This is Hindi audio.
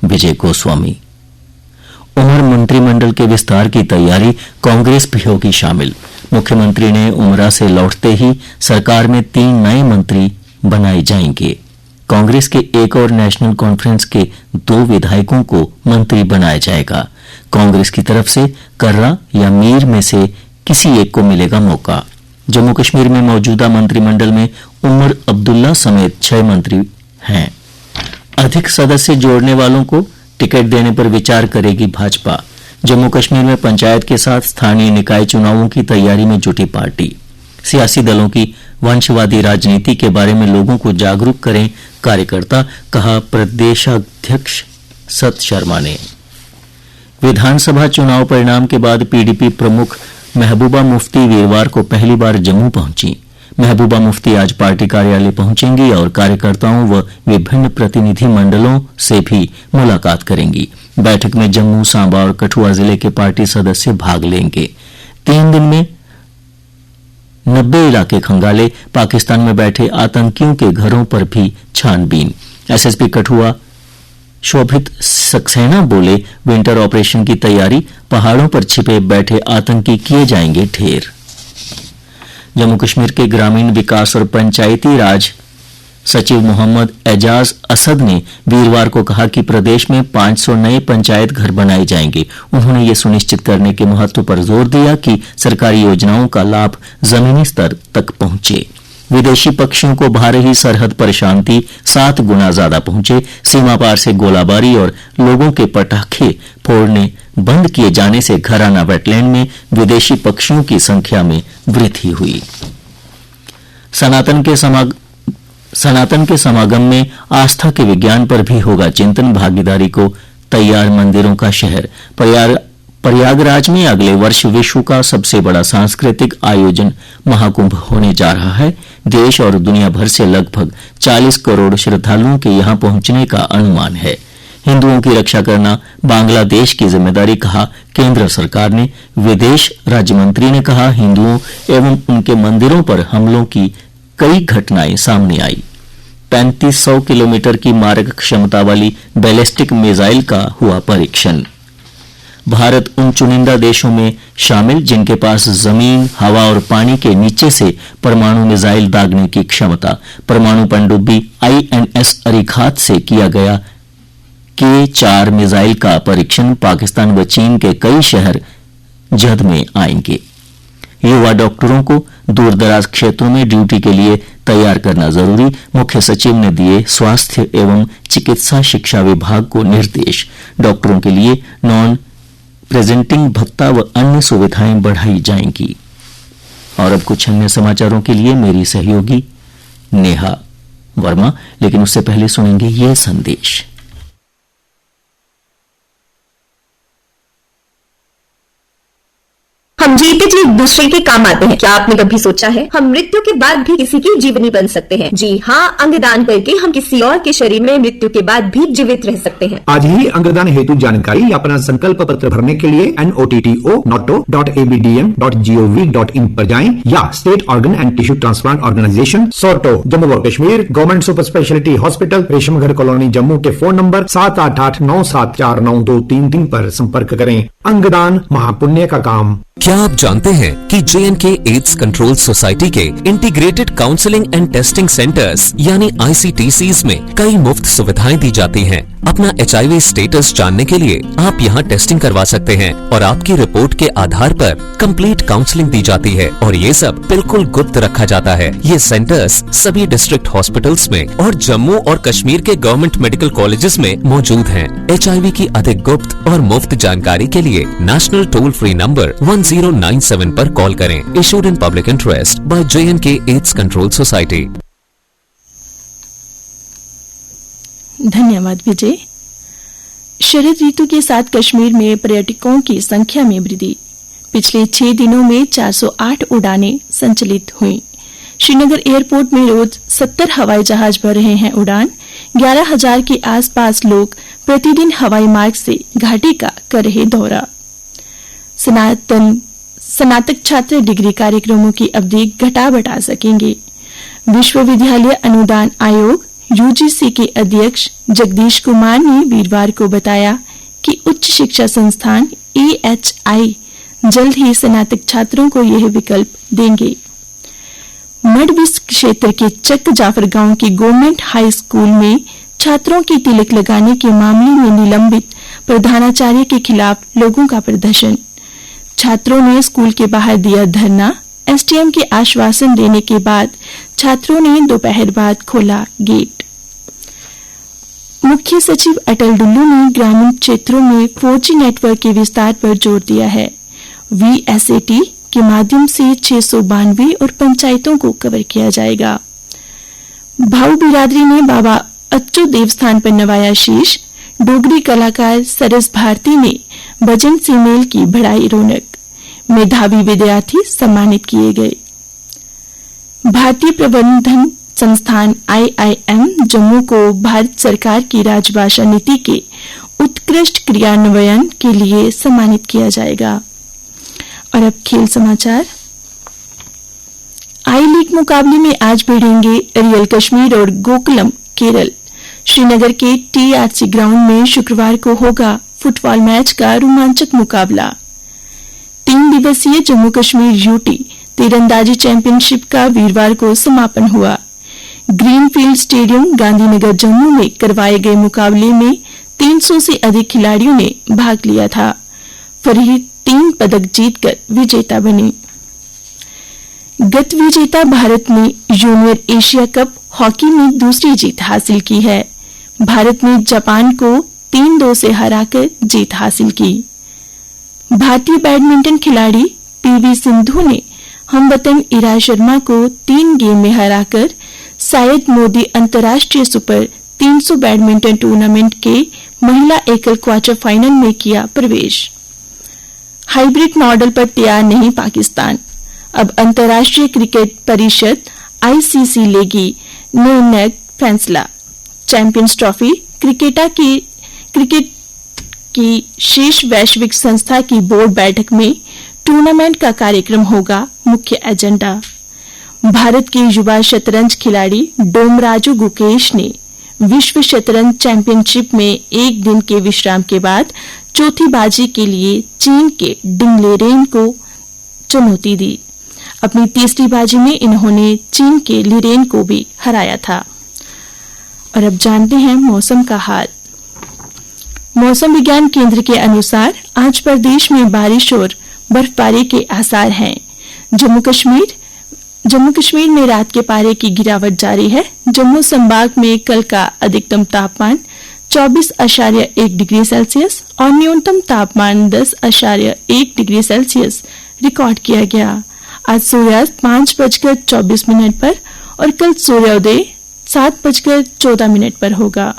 विजय गोस्वामी। उमर मंत्रिमंडल के विस्तार की तैयारी, कांग्रेस भी होगी शामिल। मुख्यमंत्री ने उमरा से लौटते ही सरकार में 3 नए मंत्री बनाए जाएंगे। कांग्रेस के एक और नेशनल कॉन्फ्रेंस के 2 विधायकों को मंत्री बनाया जाएगा। कांग्रेस की तरफ से कर्रा या मीर में से किसी एक को मिलेगा मौका। जम्मू कश्मीर में मौजूदा मंत्रिमंडल में उमर अब्दुल्ला समेत 6 मंत्री हैं। अधिक सदस्य जोड़ने वालों को टिकट देने पर विचार करेगी भाजपा। जम्मू कश्मीर में पंचायत के साथ स्थानीय निकाय चुनावों की तैयारी में जुटी पार्टी। सियासी दलों की वंशवादी राजनीति के बारे में लोगों को जागरूक करें कार्यकर्ता, कहा प्रदेशाध्यक्ष सत शर्मा ने। विधानसभा चुनाव परिणाम के बाद पीडीपी प्रमुख महबूबा मुफ्ती वीरवार को पहली बार जम्मू पहुंची। महबूबा मुफ्ती आज पार्टी कार्यालय पहुंचेंगी और कार्यकर्ताओं व विभिन्न प्रतिनिधि मंडलों से भी मुलाकात करेंगी। बैठक में जम्मू, सांबा और कठुआ जिले के पार्टी सदस्य भाग लेंगे। 3 दिन में 90 इलाके खंगाले। पाकिस्तान में बैठे आतंकियों के घरों पर भी छानबीन। एसएसपी कठुआ शोभित सक्सेना बोले, विंटर ऑपरेशन की तैयारी, पहाड़ों पर छिपे बैठे आतंकी किए जाएंगे ढेर। जम्मू कश्मीर के ग्रामीण विकास और पंचायती राज सचिव मोहम्मद एजाज असद ने वीरवार को कहा कि प्रदेश में 500 नए पंचायत घर बनाए जाएंगे। उन्होंने ये सुनिश्चित करने के महत्व पर जोर दिया कि सरकारी योजनाओं का लाभ जमीनी स्तर तक पहुंचे। विदेशी पक्षियों को भा रही सरहद पर शांति 7 गुना ज्यादा पहुंचे। सीमा पार से गोलाबारी और लोगों के पटाखे फोड़ने बंद किए जाने से घराना वेटलैंड में विदेशी पक्षियों की संख्या में वृद्धि हुई। सनातन के समागम में आस्था के विज्ञान पर भी होगा चिंतन। भागीदारी को तैयार मंदिरों का शहर। प्रयागराज में अगले वर्ष विश्व का सबसे बड़ा सांस्कृतिक आयोजन महाकुंभ होने जा रहा है। देश और दुनिया भर से लगभग 40 करोड़ श्रद्धालुओं के यहां पहुंचने का अनुमान है। हिंदुओं की रक्षा करना बांग्लादेश की जिम्मेदारी, कहा केंद्र सरकार ने। विदेश राज्य मंत्री ने कहा, हिंदुओं एवं उनके मंदिरों पर हमलों की कई घटनाएं सामने आई। 3500 किलोमीटर की मारक क्षमता वाली बैलिस्टिक मिसाइल का हुआ परीक्षण। भारत उन चुनिंदा देशों में शामिल जिनके पास जमीन, हवा और पानी के नीचे से परमाणु मिसाइल दागने की क्षमता। परमाणु पनडुब्बी INS अरिघात से किया गया K4 मिसाइल का परीक्षण। पाकिस्तान व चीन के कई शहर जद में आएंगे। युवा डॉक्टरों को दूरदराज क्षेत्रों में ड्यूटी के लिए तैयार करना जरूरी। मुख्य सचिव ने दिए स्वास्थ्य एवं चिकित्सा शिक्षा विभाग को निर्देश। डॉक्टरों के लिए नॉन प्रेजेंटिंग भत्ता व अन्य सुविधाएं बढ़ाई जाएंगी। और अब कुछ अन्य समाचारों के लिए मेरी सहयोगी नेहा वर्मा, लेकिन उससे पहले सुनेंगे ये संदेश। हम जीते जी दूसरे के काम आते हैं। क्या आपने कभी सोचा है हम मृत्यु के बाद भी किसी की जीवनी बन सकते हैं? जी हाँ, अंगदान करके हम किसी और के शरीर में मृत्यु के बाद भी जीवित रह सकते हैं। आज ही अंगदान हेतु जानकारी या अपना संकल्प पत्र भरने के लिए NOTTO.abdm.gov.in पर जाएं या state organ and tissue transplant organisation SOTTO Jammu व Kashmir government super speciality hospital Reshamghar colony Jammu के फोन नंबर 7889749233 पर संपर्क करें। अंगदान महापुण्य का काम। क्या आप जानते हैं कि J&K एड्स कंट्रोल सोसाइटी के integrated counselling and testing centres यानी ICTCs में कई मुफ्त सुविधाएं दी जाती हैं। अपना HIV स्टेटस जानने के लिए आप यहां टेस्टिंग करवा सकते हैं और आपकी रिपोर्ट के आधार पर कंप्लीट काउंसलिंग दी जाती है और ये सब बिल्कुल गुप्त रखा जाता है। ये सेंटर्स सभी डिस्ट्रिक्ट हॉस्पिटल्स में और जम्मू और कश्मीर के गवर्नमेंट मेडिकल कॉलेजेस में मौजूद हैं। HIV की अधिक गुप्त और मुफ्त जानकारी के लिए नेशनल टोल फ्री नंबर 1097 पर कॉल करें। Issued in public interest by J&K AIDS control society. धन्यवाद विजय। शरद ऋतु के साथ कश्मीर में पर्यटकों की संख्या में वृद्धि। पिछले 6 दिनों में 408 उड़ानें संचालित हुई। श्रीनगर एयरपोर्ट में रोज 70 हवाई जहाज भर रहे हैं उड़ान। 11,000 के आसपास लोग प्रतिदिन हवाई मार्ग से घाटी का कर रहे दौरा। स्नातक छात्र डिग्री कार्यक्रमों की अवधि घटा बढ़ा सकेंगे। विश्वविद्यालय अनुदान आयोग यूजीसी के अध्यक्ष जगदीश कुमार ने वीरवार को बताया कि उच्च शिक्षा संस्थान AHI जल्द ही स्नातक छात्रों को यह विकल्प देंगे। मडविस क्षेत्र के चक जाफर गांव की गवर्नमेंट हाई स्कूल में छात्रों की तिलक लगाने के मामले में निलंबित प्रधानाचार्य के खिलाफ लोगों का प्रदर्शन। छात्रों ने स्कूल के बाहर दिया धरना। एसडीएम के आश्वासन देने के बाद छात्रों ने दोपहर बाद खोला गेट। मुख्य सचिव अटल डुल्लू ने ग्रामीण क्षेत्रों में 4G नेटवर्क के विस्तार पर जोर दिया है। VSAT के माध्यम से 692 और पंचायतों को कवर किया जाएगा। भाऊ बिरादरी ने बाबा अच्चू देवस्थान पर नवाया शीश। डोगरी कलाकार सरस भारती ने भजन से मेल की बढ़ाई रौनक। मेधावी विद्यार्थी सम्मानित किए गए। भारतीय प्रबंधन संस्थान IIM जम्मू को भारत सरकार की राजभाषा नीति के उत्कृष्ट क्रियान्वयन के लिए सम्मानित किया जाएगा। और अब खेल समाचार। आई लीग मुकाबले में आज भिड़ेंगे रियल कश्मीर और गोकुलम केरल। श्रीनगर के TRC ग्राउंड में शुक्रवार को होगा फुटबॉल मैच का रोमांचक मुकाबला। 3 दिवसीय जम्मू कश्मीर यूटी तीरंदाजी चैंपियनशिप का वीरवार को समापन हुआ। ग्रीनफील्ड स्टेडियम गांधीनगर जम्मू में करवाए गए मुकाबले में 300 से अधिक खिलाड़ियों ने भाग लिया था। फरीद 3 पदक जीतकर विजेता बने। गत विजेता भारत ने जूनियर एशिया कप हॉकी में दूसरी जीत हासिल की है। भारत ने जापान को 3-2 से हराकर जीत हासिल की। भारतीय बैडमिंटन खिलाड़ी PV सिंधु ने हमवतन इरा शर्मा को 3 गेम में हराकर सायद मोदी अंतर्राष्ट्रीय सुपर 300 बैडमिंटन टूर्नामेंट के महिला एकल क्वार्टर फाइनल में किया प्रवेश। हाइब्रिड मॉडल पर तैयार नहीं पाकिस्तान। अब अंतर्राष्ट्रीय क्रिकेट परिषद ICC लेगी निर्णायक फैसला। चैंपियंस ट्रॉफी क्रिकेट की शेष वैश्विक संस्था की बोर्ड बैठक में टूर्नामेंट का कार्यक्रम होगा मुख्य एजेंडा। भारत के युवा शतरंज खिलाड़ी डोमराजू गुकेश ने विश्व शतरंज चैंपियनशिप में एक दिन के विश्राम के बाद चौथी बाजी के लिए चीन के डिंग लिरेन को चुनौती दी। अपनी तीसरी बाजी में इन्होंने चीन के लिरेन को भी हराया था। और अब जानते हैं मौसम का हाल। मौसम विज्ञान केंद्र के अनुसार आज प्रदेश में बारिश और बर्फबारी के आसार हैं। जम्मू कश्मीर में रात के पारे की गिरावट जारी है। जम्मू संभाग में कल का अधिकतम तापमान 24.1 डिग्री सेल्सियस और न्यूनतम तापमान 10.1 डिग्री सेल्सियस रिकॉर्ड किया गया। आज सूर्यास्त 5:24 पर और कल सूर्योदय 7:14 पर होगा।